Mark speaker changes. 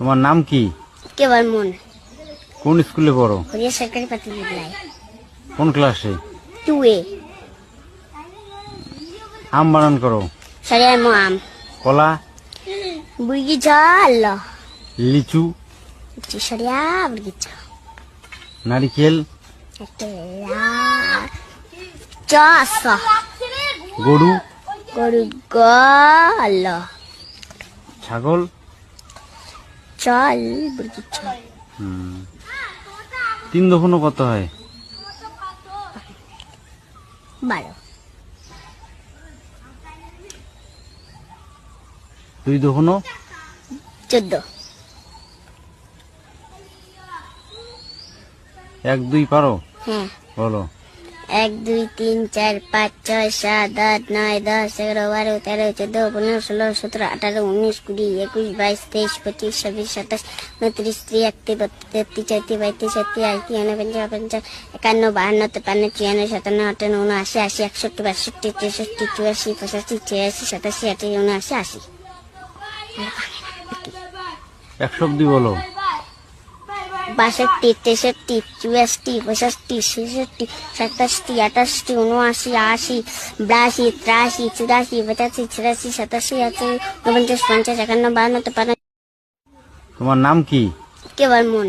Speaker 1: তোমার নাম কি?
Speaker 2: কেবল মন।
Speaker 1: কোন স্কুলে পড়ো?
Speaker 2: হরিয়া সরকারি প্রাথমিক বিদ্যালয়
Speaker 1: কোন ক্লাসে?
Speaker 2: 2A।
Speaker 1: আম বানান করো।
Speaker 2: সরিয়ার মো আম।
Speaker 1: কলা?
Speaker 2: বুর্গিছা আল্লাহ।
Speaker 1: লিচু?
Speaker 2: সরিয়া বুর্গিছা।
Speaker 1: নারিকেল?
Speaker 2: চাষ।
Speaker 1: গরু?
Speaker 2: গরু গ আল্লাহ।
Speaker 1: ছাগল?
Speaker 2: চল বুর্গিছা।
Speaker 1: 3 দফনো কত হয়?
Speaker 2: 12।
Speaker 1: 2 দফনো?
Speaker 2: 14।
Speaker 1: 1 2 পারো?
Speaker 2: হ্যাঁ।
Speaker 1: বলো।
Speaker 2: 1 2 3 4 5 6 7 8 9 10 11 12 13 14 15 16 17 18 19 20 21 22 23 25 26 27 29 30 31 32 33 34 35 36 51 52 53 54 56 57 58 59 80 61 62 63 64 85 86 87 88 89 80।
Speaker 1: 100 অব্দি বলো।
Speaker 2: 62 63 64 65 66 67 68 79 80 82 83 84 85 86 87 88 49 50 51 52 53।
Speaker 1: তোমার নাম কি?
Speaker 2: কেবল মন।